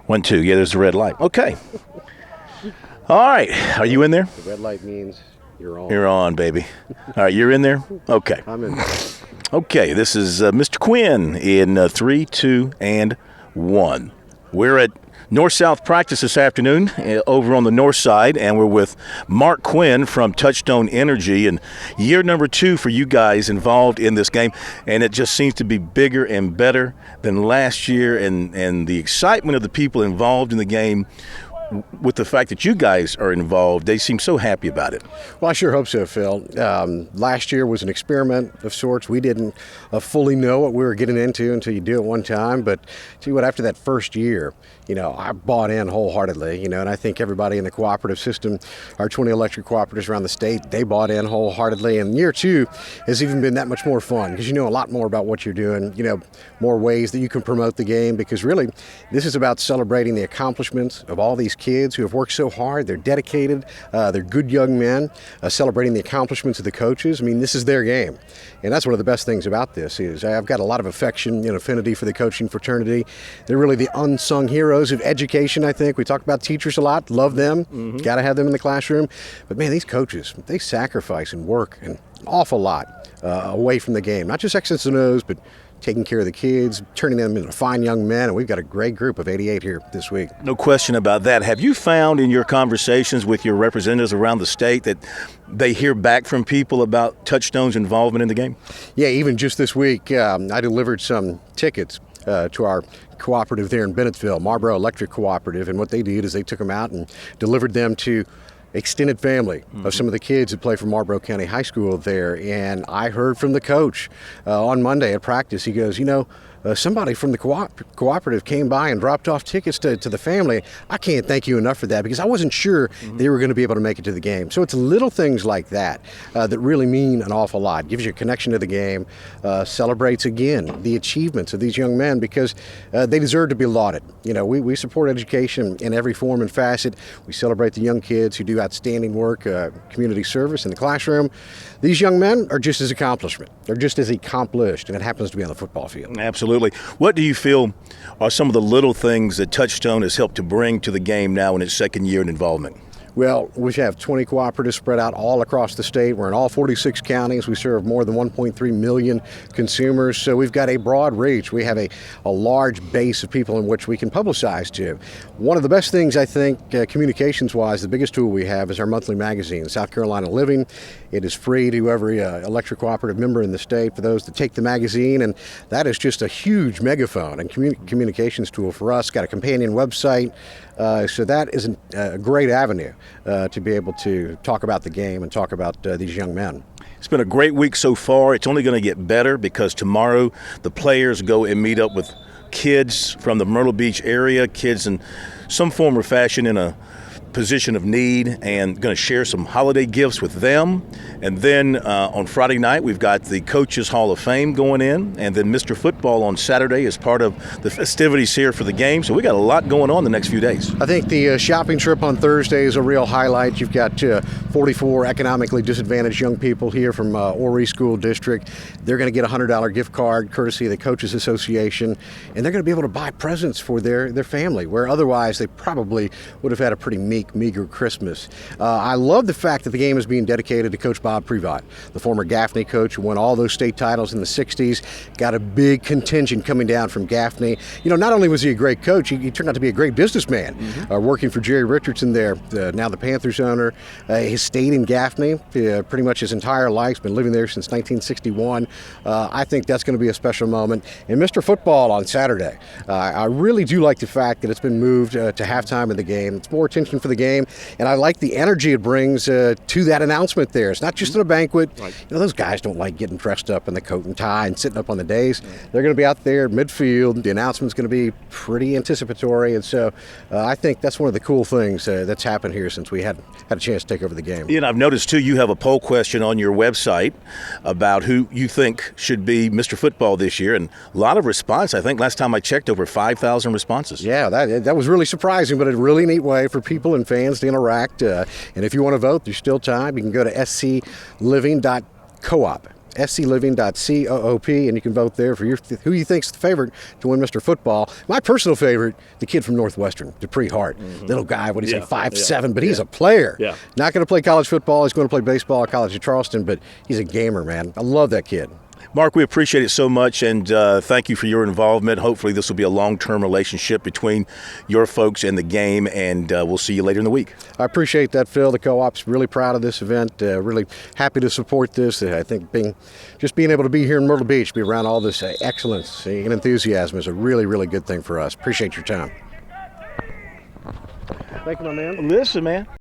1, 2. Yeah, there's a red light. Okay. All right. Are you in there? The red light means you're on. You're on, baby. All right, you're in there? Okay. I'm in there. Okay, this is Mr. Quinn in 3, 2, and 1. We're at North-South practice this afternoon over on the north side, and we're with Mark Quinn from Touchstone Energy, and year number 2 for you guys involved in this game, and it just seems to be bigger and better than last year, and the excitement of the people involved in the game with the fact that you guys are involved, they seem so happy about it. Well, I sure hope so, Phil. Last year was an experiment of sorts. We didn't fully know what we were getting into until you do it one time. But tell you what, after that first year, I bought in wholeheartedly, and I think everybody in the cooperative system, our 20 electric cooperatives around the state, they bought in wholeheartedly. And year 2 has even been that much more fun because you know a lot more about what you're doing, more ways that you can promote the game, because really this is about celebrating the accomplishments of all these kids who have worked so hard. They're dedicated. They're good young men, celebrating the accomplishments of the coaches. I mean, this is their game. And that's one of the best things about this is I've got a lot of affection and affinity for the coaching fraternity. They're really the unsung heroes of education, I think. We talk about teachers a lot. Love them. Mm-hmm. Got to have them in the classroom. But, man, these coaches, they sacrifice and work an awful lot away from the game. Not just X's and O's, but taking care of the kids, turning them into fine young men, and we've got a great group of 88 here this week. No question about that. Have you found in your conversations with your representatives around the state that they hear back from people about Touchstone's involvement in the game? Yeah, even just this week, I delivered some tickets to our cooperative there in Bennettville, Marlboro Electric Cooperative, and what they did is they took them out and delivered them to extended family of some of the kids that play for Marlboro County High School there. And I heard from the coach on Monday at practice. He goes, somebody from the cooperative came by and dropped off tickets to the family. I can't thank you enough for that because I wasn't sure they were going to be able to make it to the game. So it's little things like that that really mean an awful lot. Gives you a connection to the game, celebrates again the achievements of these young men because they deserve to be lauded. We support education in every form and facet. We celebrate the young kids who do outstanding work, community service in the classroom. These young men are just as accomplished, and it happens to be on the football field. Absolutely. What do you feel are some of the little things that Touchstone has helped to bring to the game now in its second year in involvement? Well, we have 20 cooperatives spread out all across the state. We're in all 46 counties. We serve more than 1.3 million consumers, so we've got a broad reach. We have a large base of people in which we can publicize to. One of the best things, I think, communications-wise, the biggest tool we have is our monthly magazine, South Carolina Living. It is free to every electric cooperative member in the state for those that take the magazine, and that is just a huge megaphone and communications tool for us. Got a companion website, so that is a great avenue to be able to talk about the game and talk about these young men. It's been a great week so far. It's only going to get better because tomorrow the players go and meet up with kids from the Myrtle Beach area, kids in some form or fashion in a position of need, and going to share some holiday gifts with them. And then on Friday night, we've got the Coaches Hall of Fame going in, and then Mr. Football on Saturday is part of the festivities here for the game. So we got a lot going on the next few days. I think the shopping trip on Thursday is a real highlight. You've got 44 economically disadvantaged young people here from Horry School District. They're going to get a $100 gift card courtesy of the Coaches Association, and they're going to be able to buy presents for their family, where otherwise they probably would have had a pretty meager Christmas. I love the fact that the game is being dedicated to Coach Bob Privat, the former Gaffney coach who won all those state titles in the 60s. Got a big contingent coming down from Gaffney. Not only was he a great coach, he turned out to be a great businessman, working for Jerry Richardson there, now the Panthers owner. He stayed in Gaffney pretty much his entire life, been living there since 1961. I think that's going to be a special moment. And Mr. Football on Saturday, I really do like the fact that it's been moved to halftime of the game. It's more attention for the game, and I like the energy it brings to that announcement there. It's not just in a banquet. Right. Those guys don't like getting dressed up in the coat and tie and sitting up on the days. They're going to be out there midfield. The announcement's going to be pretty anticipatory, and so I think that's one of the cool things that's happened here since we had a chance to take over the game. I've noticed, too, you have a poll question on your website about who you think should be Mr. Football this year, and a lot of response. I think last time I checked, over 5,000 responses. Yeah, that was really surprising, but a really neat way for people and fans to interact. And if you want to vote, there's still time. You can go to scliving.coop. scliving.coop, and you can vote there for who you think's the favorite to win Mr. Football. My personal favorite, the kid from Northwestern, Dupree Hart. Little guy, what do you say, 5'7", but he's a player. Yeah. Not going to play college football. He's going to play baseball at College of Charleston, but he's a gamer, man. I love that kid. Mark, we appreciate it so much, and thank you for your involvement. Hopefully this will be a long-term relationship between your folks and the game, and we'll see you later in the week. I appreciate that, Phil. The co-op's really proud of this event, really happy to support this. I think being able to be here in Myrtle Beach, be around all this excellence and enthusiasm is a really, really good thing for us. Appreciate your time. Thank you, my man. Listen, man.